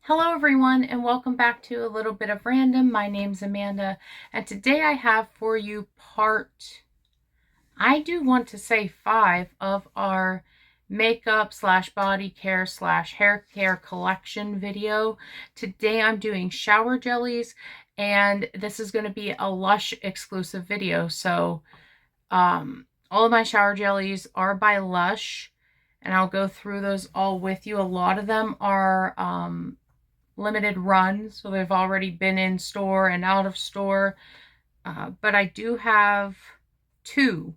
Hello everyone and welcome back to a little bit of random. My name's Amanda and today I have for you I do want to say 5 of our makeup slash body care slash hair care collection video. Today I'm doing shower jellies and this is going to be a Lush exclusive video. So all of my shower jellies are by Lush and I'll go through those all with you. A lot of them are limited run, so they've already been in store and out of store, but I do have 2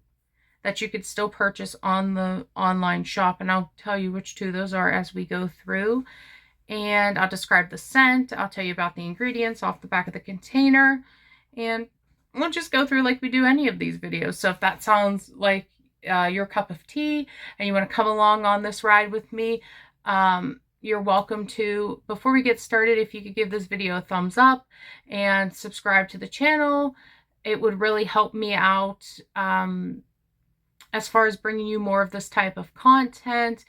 that you could still purchase on the online shop, and I'll tell you which 2 those are as we go through, and I'll describe the scent. I'll tell you about the ingredients off the back of the container, and we'll just go through like we do any of these videos. So if that sounds like your cup of tea and you want to come along on this ride with me, you're welcome to. Before we get started, if you could give this video a thumbs up and subscribe to the channel, it would really help me out as far as bringing you more of this type of content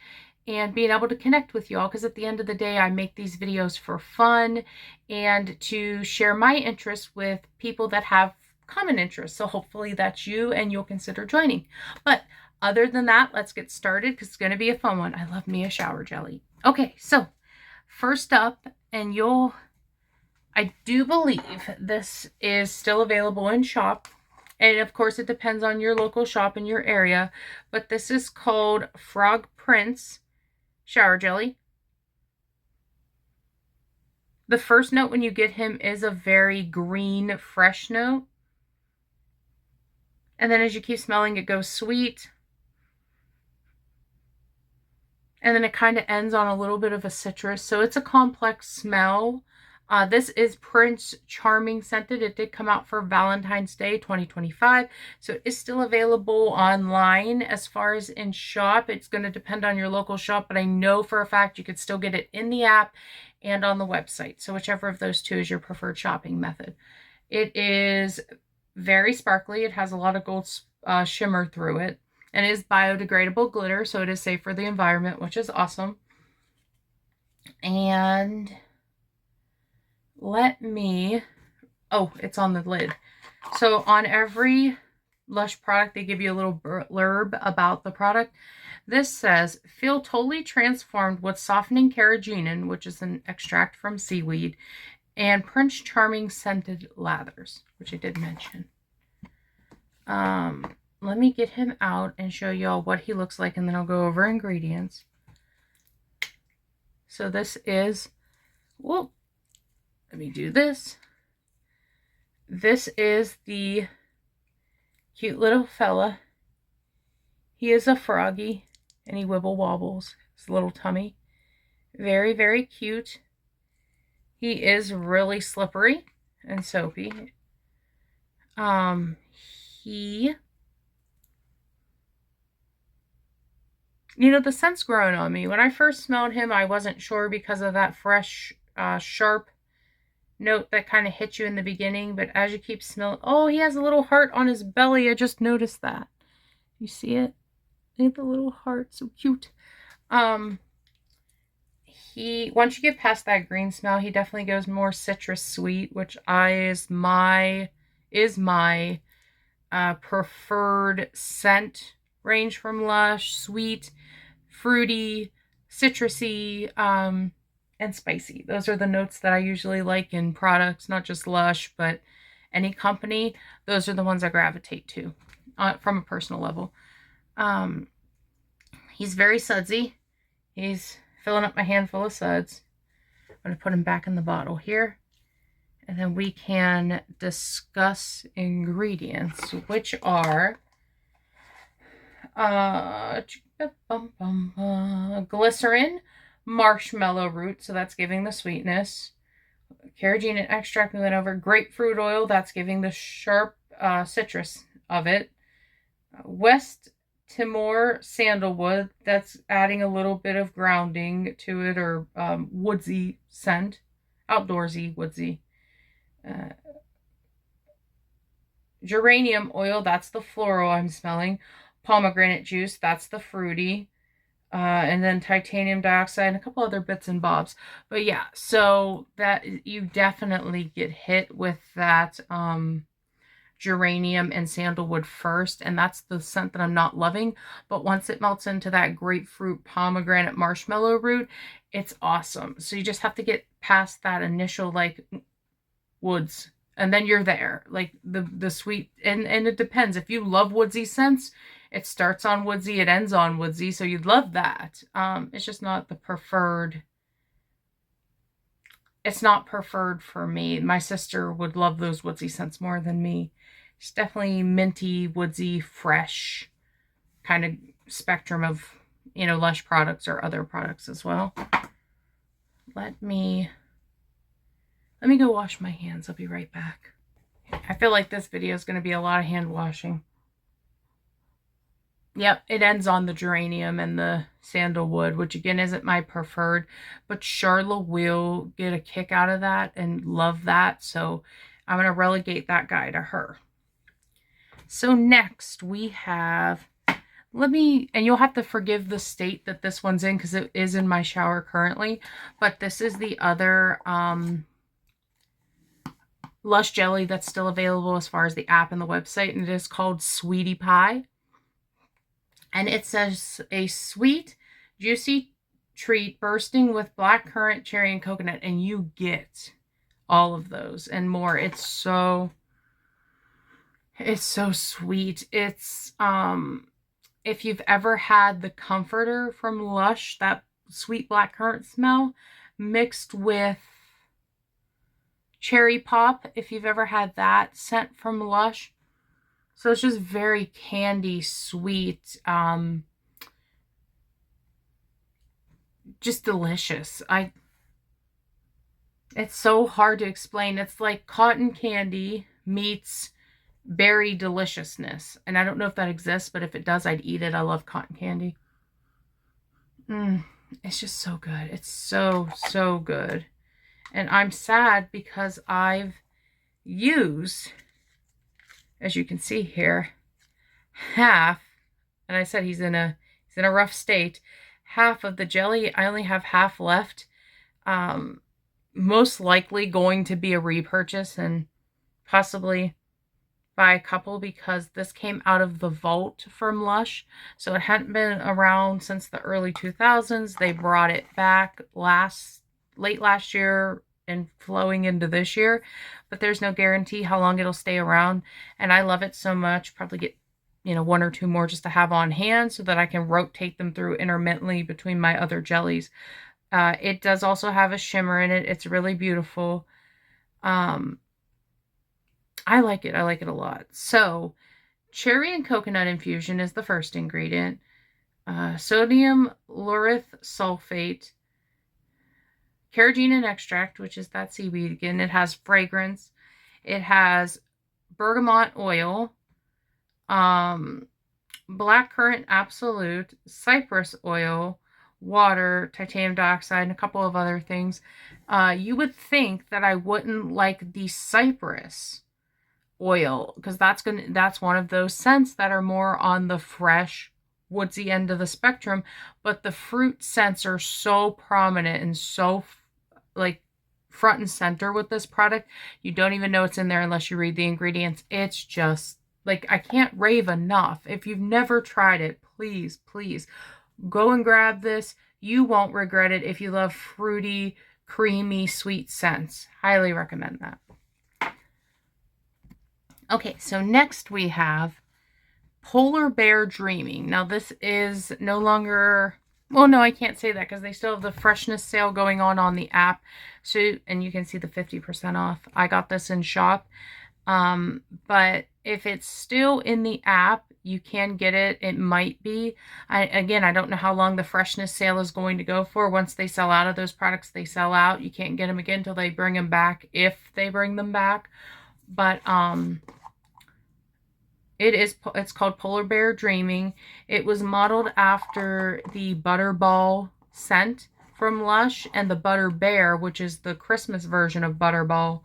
and being able to connect with you all, because at the end of the day, I make these videos for fun and to share my interests with people that have common interests. So hopefully that's you and you'll consider joining. But other than that, let's get started because it's going to be a fun one. I love me a shower jelly. Okay, so first up, and I do believe this is still available in shop. And of course, it depends on your local shop in your area. But this is called Frog Prince Shower Jelly. The first note when you get him is a very green, fresh note. And then as you keep smelling, it goes sweet. And then it kind of ends on a little bit of a citrus. So it's a complex smell. This is Prince Charming scented. It did come out for Valentine's Day 2025. So it is still available online. As far as in shop, it's going to depend on your local shop. But I know for a fact you could still get it in the app and on the website. So whichever of those 2 is your preferred shopping method. It is very sparkly. It has a lot of gold shimmer through it. And it is biodegradable glitter, so it is safe for the environment, which is awesome. And it's on the lid. So on every Lush product, they give you a little blurb about the product. This says, feel totally transformed with softening carrageenan, which is an extract from seaweed, and Prince Charming scented lathers, which I did mention. Let me get him out and show y'all what he looks like, and then I'll go over ingredients. So this is, let me do this. This is the cute little fella. He is a froggy, and he wibble wobbles his little tummy. Very, very cute. He is really slippery and soapy. The scent's grown on me. When I first smelled him, I wasn't sure because of that fresh, sharp note that kind of hit you in the beginning. But as you keep smelling, oh, he has a little heart on his belly. I just noticed that. You see it? Look at the little heart. So cute. Once you get past that green smell, he definitely goes more citrus sweet, which is my preferred scent range from Lush. Sweet, fruity, citrusy, and spicy. Those are the notes that I usually like in products, not just Lush, but any company. Those are the ones I gravitate to from a personal level. He's very sudsy. He's filling up my handful of suds. I'm going to put him back in the bottle here. And then we can discuss ingredients, which are glycerin, marshmallow root, so that's giving the sweetness, carrageenan extract, and then over grapefruit oil, that's giving the sharp citrus of it, West Timor sandalwood, that's adding a little bit of grounding to it, or woodsy scent, outdoorsy, woodsy. Geranium oil, that's the floral I'm smelling. Pomegranate juice, that's the fruity. and then titanium dioxide and a couple other bits and bobs. But yeah, so that you definitely get hit with that geranium and sandalwood first, and that's the scent that I'm not loving. But once it melts into that grapefruit pomegranate marshmallow root, it's awesome. So you just have to get past that initial like woods, and then you're there. Like the sweet, and it depends. If you love woodsy scents, it starts on woodsy, it ends on woodsy, so you'd love that. It's just not the preferred. It's not preferred for me. My sister would love those woodsy scents more than me. It's definitely minty, woodsy, fresh kind of spectrum of, you know, Lush products or other products as well. Let me go wash my hands. I'll be right back. I feel like this video is going to be a lot of hand washing. Yep, it ends on the geranium and the sandalwood, which again isn't my preferred, but Charla will get a kick out of that and love that. So I'm going to relegate that guy to her. So next we have, and you'll have to forgive the state that this one's in because it is in my shower currently, but this is the other Lush jelly that's still available as far as the app and the website, and it is called Sweetie Pie. And it says a sweet, juicy treat bursting with blackcurrant, cherry, and coconut, and you get all of those and more. It's so sweet. It's if you've ever had the comforter from Lush, that sweet blackcurrant smell mixed with cherry pop, if you've ever had that scent from Lush. So it's just very candy sweet, just delicious. It's so hard to explain. It's like cotton candy meets berry deliciousness. And I don't know if that exists, but if it does, I'd eat it. I love cotton candy. It's just so good. It's so, so good. And I'm sad because I've used, as you can see here, half, and I said he's in a rough state, half of the jelly. I only have half left. Most likely going to be a repurchase and possibly buy a couple because this came out of the vault from Lush. So it hadn't been around since the early 2000s. They brought it back late last year and flowing into this year, but there's no guarantee how long it'll stay around. And I love it so much, probably get, you know, 1 or 2 more just to have on hand so that I can rotate them through intermittently between my other jellies. It does also have a shimmer in it. It's really beautiful. I like it. I like it a lot. So cherry and coconut infusion is the first ingredient. Sodium lauryl sulfate, carrageenan extract, which is that seaweed again. It has fragrance. It has bergamot oil, blackcurrant absolute, cypress oil, water, titanium dioxide, and a couple of other things. You would think that I wouldn't like the cypress oil because that's one of those scents that are more on the fresh, woodsy end of the spectrum, but the fruit scents are so prominent and so like front and center with this product. You don't even know it's in there unless you read the ingredients. It's just like, I can't rave enough. If you've never tried it, please go and grab this. You won't regret it if you love fruity, creamy, sweet scents. Highly recommend that. Okay, so next we have Polar Bear Dreaming. Now this is no longer, well, no, I can't say that because they still have the freshness sale going on the app. So, and you can see the 50% off. I got this in shop. But if it's still in the app, you can get it. It might be. I don't know how long the freshness sale is going to go for. Once they sell out of those products, they sell out. You can't get them again until they bring them back, if they bring them back. But it's called Polar Bear Dreaming. It was modeled after the Butterball scent from Lush and the Butter Bear, which is the Christmas version of Butterball.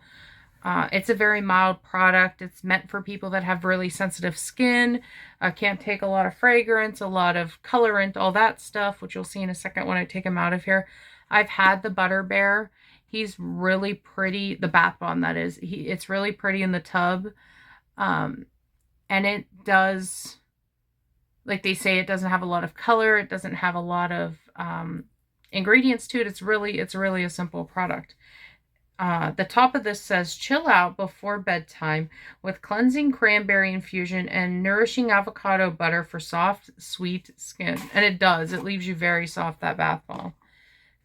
It's a very mild product. It's meant for people that have really sensitive skin, can't take a lot of fragrance, a lot of colorant, all that stuff, which you'll see in a second when I take him out of here. I've had the Butter Bear. He's really pretty. The bath bomb, that is. It's really pretty in the tub. And it does, like they say, it doesn't have a lot of color. It doesn't have a lot of ingredients to it. It's really a simple product. The top of this says, chill out before bedtime with cleansing cranberry infusion and nourishing avocado butter for soft, sweet skin. And it does. It leaves you very soft, that bath bomb.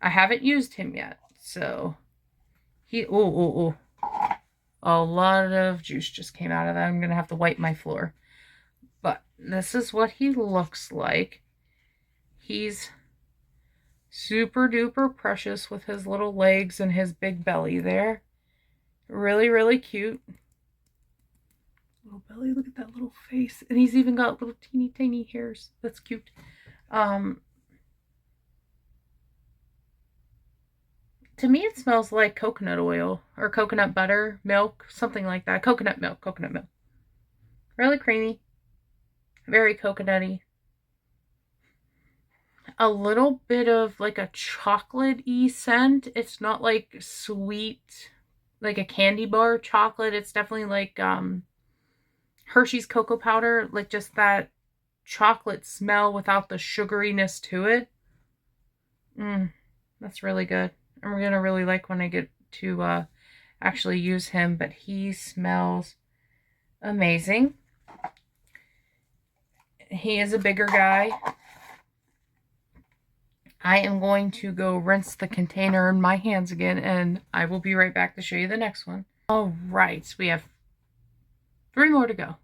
I haven't used him yet, so a lot of juice just came out of that. I'm going to have to wipe my floor. But this is what he looks like. He's super duper precious with his little legs and his big belly there. Really, really cute. Little belly, look at that little face. And he's even got little teeny tiny hairs. That's cute. To me, it smells like coconut oil or coconut butter, milk, something like that. Coconut milk. Really creamy. Very coconutty. A little bit of like a chocolate-y scent. It's not like sweet, like a candy bar chocolate. It's definitely like Hershey's cocoa powder, like just that chocolate smell without the sugariness to it. That's really good. And we're gonna really like when I get to actually use him, but he smells amazing. He is a bigger guy. I am going to go rinse the container in my hands again, and I will be right back to show you the next one. All right, we have 3 more to go.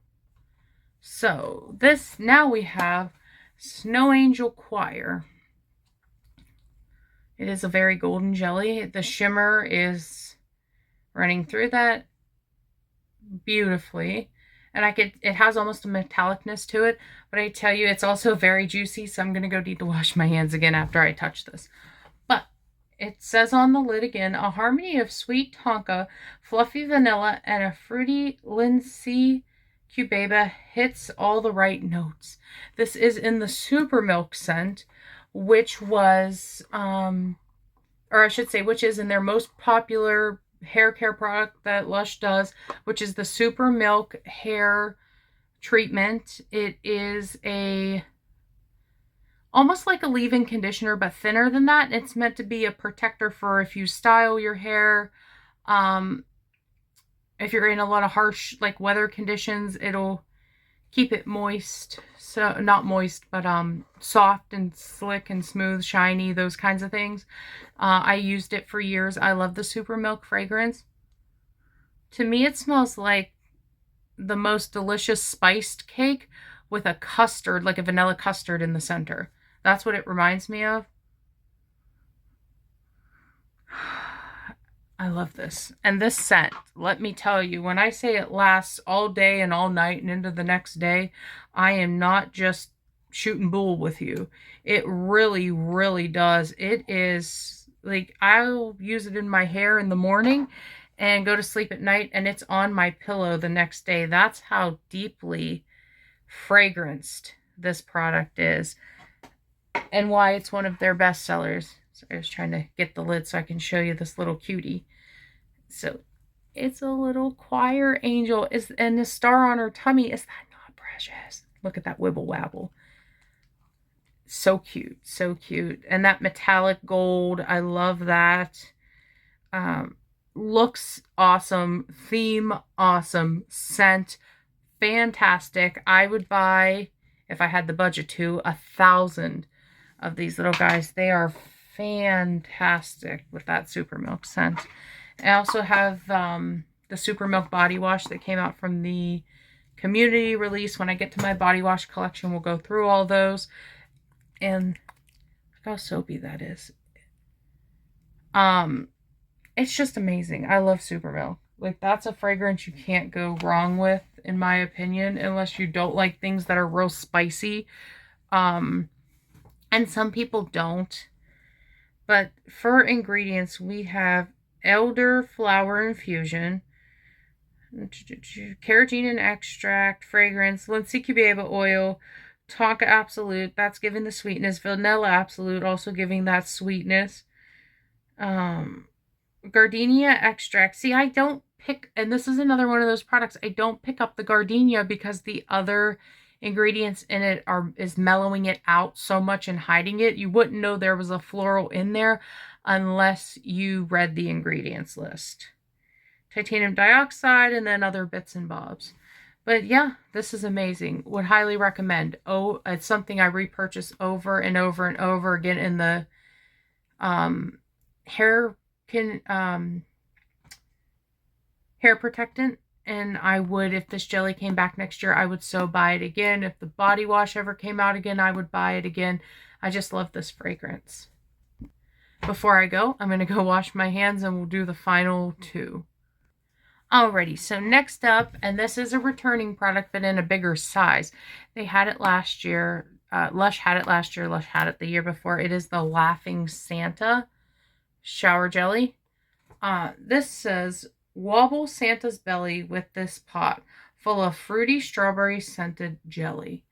So now we have Snow Angel Choir. It is a very golden jelly. The shimmer is running through that beautifully. And it has almost a metallicness to it, but I tell you, it's also very juicy, so I'm going to go need to wash my hands again after I touch this. But it says on the lid again, a harmony of sweet tonka, fluffy vanilla, and a fruity linseed cubeba hits all the right notes. This is in the Super Milk scent, which was, or I should say, which is in their most popular hair care product that Lush does, which is the Super Milk hair treatment. It is almost like a leave-in conditioner, but thinner than that. It's meant to be a protector for if you style your hair. If you're in a lot of harsh like weather conditions, it'll keep it moist. So not moist, but soft and slick and smooth, shiny, those kinds of things. I used it for years. I love the Super Milk fragrance. To me, it smells like the most delicious spiced cake with a custard, like a vanilla custard in the center. That's what it reminds me of. I love this. And this scent, let me tell you, when I say it lasts all day and all night and into the next day, I am not just shooting bull with you. It really, really does. It is like, I'll use it in my hair in the morning and go to sleep at night, and it's on my pillow the next day. That's how deeply fragranced this product is and why it's one of their best sellers. So I was trying to get the lid so I can show you this little cutie. So it's a little choir angel, and the star on her tummy. Is that not precious? Look at that wibble wabble. So cute, so cute. And that metallic gold, I love that. Looks awesome, theme awesome, scent fantastic. I would buy, if I had the budget to, 1,000 of these little guys. They are fantastic with that Super Milk scent. I also have the Super Milk body wash that came out from the community release. When I get to my body wash collection, we'll go through all those. And look how soapy that is. It's just amazing. I love Super Milk. Like, that's a fragrance you can't go wrong with, in my opinion, unless you don't like things that are real spicy. And some people don't. But for ingredients, we have elderflower infusion, carrageenan extract, fragrance, linseed cubeba oil, tonka absolute, that's giving the sweetness, vanilla absolute, also giving that sweetness, gardenia extract. See, I don't pick, and this is another one of those products, I don't pick up the gardenia because the other ingredients in it is mellowing it out so much and hiding it. You wouldn't know there was a floral in there unless you read the ingredients list. Titanium dioxide, and then other bits and bobs. But yeah, this is amazing. Would highly recommend. Oh, it's something I repurchase over and over and over again in the hair hair protectant. And I would, if this jelly came back next year, I would so buy it again. If the body wash ever came out again, I would buy it again. I just love this fragrance. Before I go, I'm going to go wash my hands and we'll do the final two. Alrighty, so next up, and this is a returning product, but in a bigger size. They had it last year. Lush had it last year. Lush had it the year before. It is the Laughing Santa shower jelly. This says, wobble Santa's belly with this pot full of fruity strawberry scented jelly.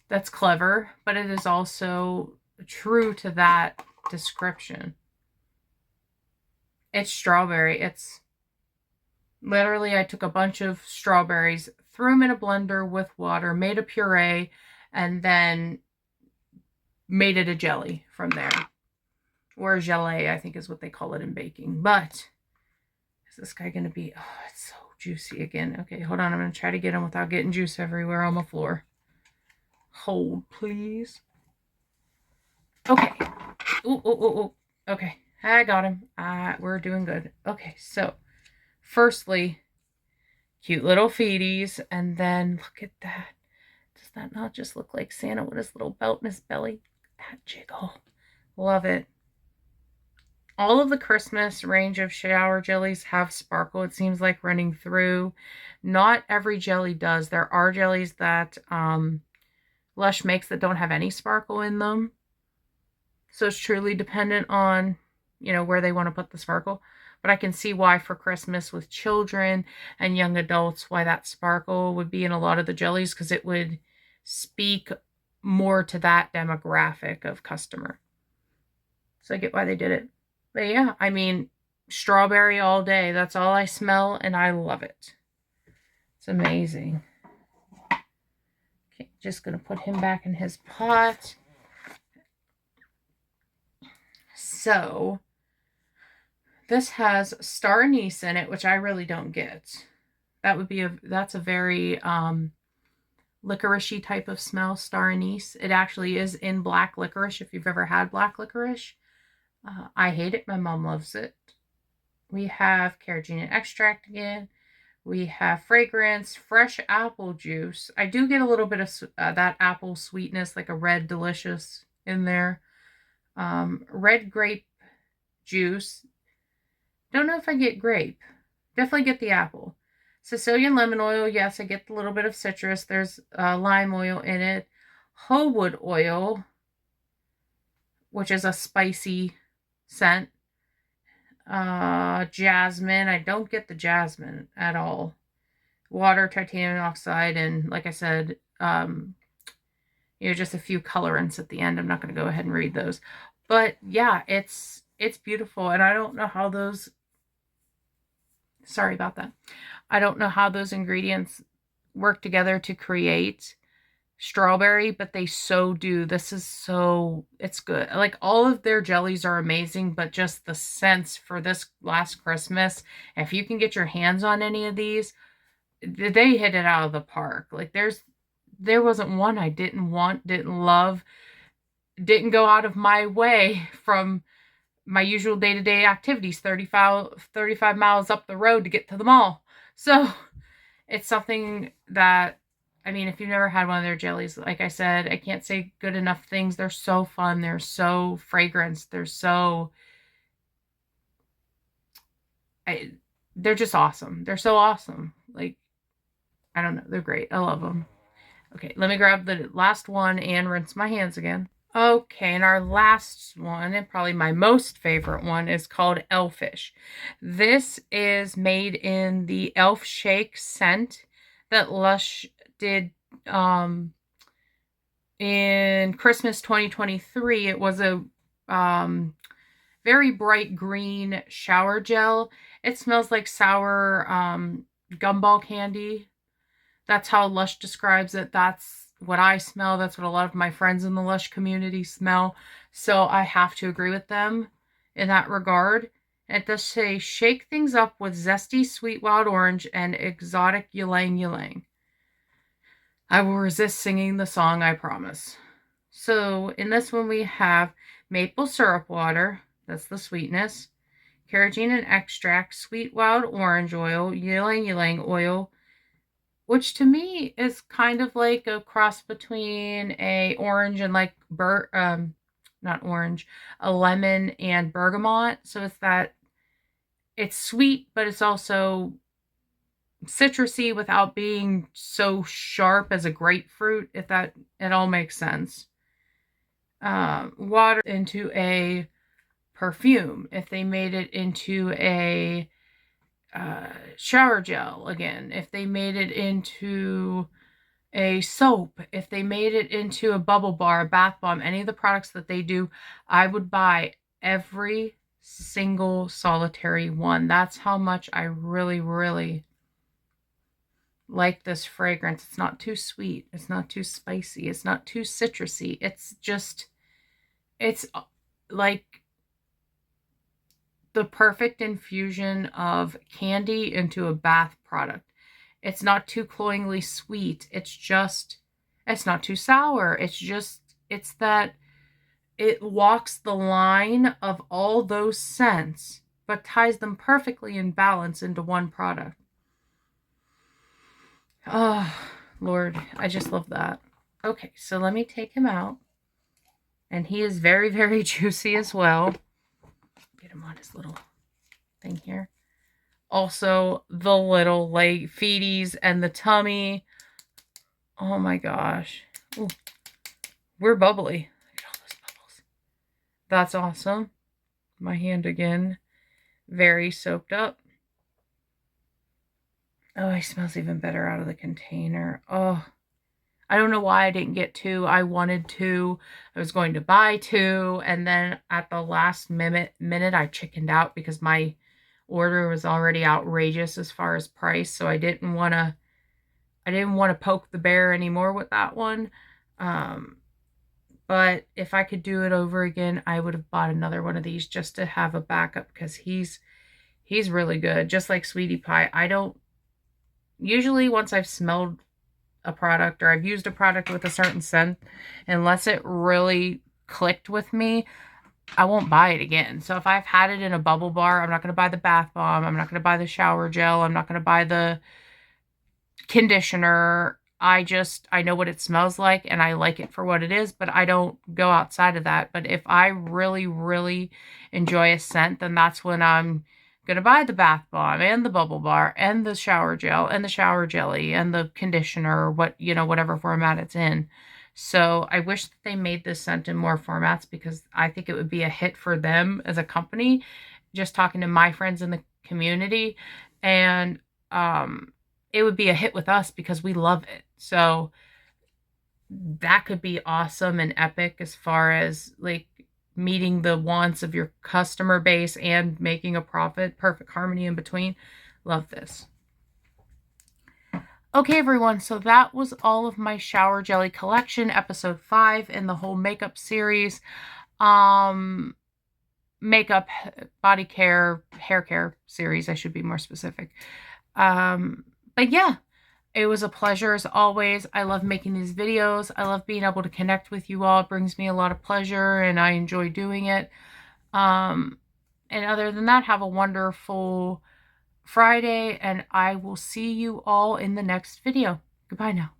That's clever, but it is also true to that description. It's strawberry. It's literally, I took a bunch of strawberries, threw them in a blender with water, made a puree, and then made it a jelly from there. Or a gelée, I think is what they call it in baking. But is this guy going to be... Oh, it's so juicy again. Okay, hold on. I'm going to try to get him without getting juice everywhere on the floor. Hold, please. Okay. Ooh, ooh, ooh, ooh. Okay, I got him. We're doing good. Okay, so... Firstly, cute little feeties, and then look at that. Does that not just look like Santa with his little belt in his belly? That jiggle. Love it. All of the Christmas range of shower jellies have sparkle, it seems like, running through. Not every jelly does. There are jellies that Lush makes that don't have any sparkle in them. So it's truly dependent on, where they want to put the sparkle. But I can see why for Christmas with children and young adults, why that sparkle would be in a lot of the jellies, because it would speak more to that demographic of customer. So I get why they did it. But yeah, I mean, strawberry all day. That's all I smell, and I love it. It's amazing. Okay, just going to put him back in his pot. So... this has star anise in it, which I really don't get. That's a very licorice-y type of smell, star anise. It actually is in black licorice, if you've ever had black licorice. I hate it. My mom loves it. We have carrageenan extract again. We have fragrance, fresh apple juice. I do get a little bit of that apple sweetness, like a red delicious in there. Red grape juice. Don't know if I get grape. Definitely get the apple. Sicilian lemon oil. Yes, I get a little bit of citrus. There's lime oil in it. Howood oil, which is a spicy scent. Jasmine. I don't get the jasmine at all. Water, titanium oxide, and like I said, just a few colorants at the end. I'm not going to go ahead and read those. But yeah, it's beautiful. And I don't know how those... Sorry about that. I don't know how those ingredients work together to create strawberry, but they so do. This is so... It's good. Like, all of their jellies are amazing, but just the scents for this last Christmas, if you can get your hands on any of these, they hit it out of the park. Like, there wasn't one I didn't want, didn't love, didn't go out of my way from my usual day-to-day activities, 35 miles up the road to get to the mall. So it's something that, I mean, if you've never had one of their jellies, like I said, I can't say good enough things. They're so fun. They're so fragrant. They're just awesome. They're so awesome. Like, I don't know. They're great. I love them. Okay, let me grab the last one and rinse my hands again. Okay, and our last one, and probably my most favorite one, is called Elfish. This is made in the Elf Shake scent that Lush did in Christmas 2023. It was a very bright green shower gel. It smells like sour gumball candy. That's how Lush describes it. That's what I smell. That's what a lot of my friends in the Lush community smell. So I have to agree with them in that regard. It does say, shake things up with zesty sweet wild orange and exotic ylang ylang. I will resist singing the song, I promise. So in this one we have maple syrup water. That's the sweetness. Carrageenan and extract, sweet wild orange oil, ylang ylang oil, which to me is kind of like a cross between a orange and like not orange, a lemon and bergamot. So it's sweet, but it's also citrusy without being so sharp as a grapefruit, if that it all makes sense. Water into a perfume. If they made it into a shower gel, again, if they made it into a soap, if they made it into a bubble bar, a bath bomb, any of the products that they do, I would buy every single solitary one. That's how much I really, really like this fragrance. It's not too sweet. It's not too spicy. It's not too citrusy. It's like the perfect infusion of candy into a bath product. It's not too cloyingly sweet. It's not too sour. It's that it walks the line of all those scents, but ties them perfectly in balance into one product. Oh, Lord, I just love that. Okay, so let me take him out. And he is very, very juicy as well. Get him on his little thing here. Also, the little leg feeties and the tummy. Oh my gosh. Ooh, we're bubbly. Look at all those bubbles. That's awesome. My hand again. Very soaked up. Oh, he smells even better out of the container. Oh, I don't know why I didn't get two. I wanted two. I was going to buy two. And then at the last minute, I chickened out because my order was already outrageous as far as price. So I didn't want to poke the bear anymore with that one. But if I could do it over again, I would have bought another one of these just to have a backup, because he's really good. Just like Sweetie Pie. I don't usually, once I've smelled a product or I've used a product with a certain scent, unless it really clicked with me, I won't buy it again. So if I've had it in a bubble bar, I'm not going to buy the bath bomb. I'm not going to buy the shower gel. I'm not going to buy the conditioner. I know what it smells like and I like it for what it is, but I don't go outside of that. But if I really, really enjoy a scent, then that's when I'm going to buy the bath bomb and the bubble bar and the shower gel and the shower jelly and the conditioner, whatever format it's in. So I wish that they made this scent in more formats, because I think it would be a hit for them as a company, just talking to my friends in the community. And it would be a hit with us because we love it. So that could be awesome and epic as far as like meeting the wants of your customer base and making a profit. Perfect harmony in between. Love this. Okay, everyone, so that was all of my shower jelly collection, episode 5 in the whole makeup series. Makeup, body care, hair care series, I should be more specific. But yeah, it was a pleasure as always. I love making these videos. I love being able to connect with you all. It brings me a lot of pleasure and I enjoy doing it. And other than that, have a wonderful Friday, and I will see you all in the next video. Goodbye now.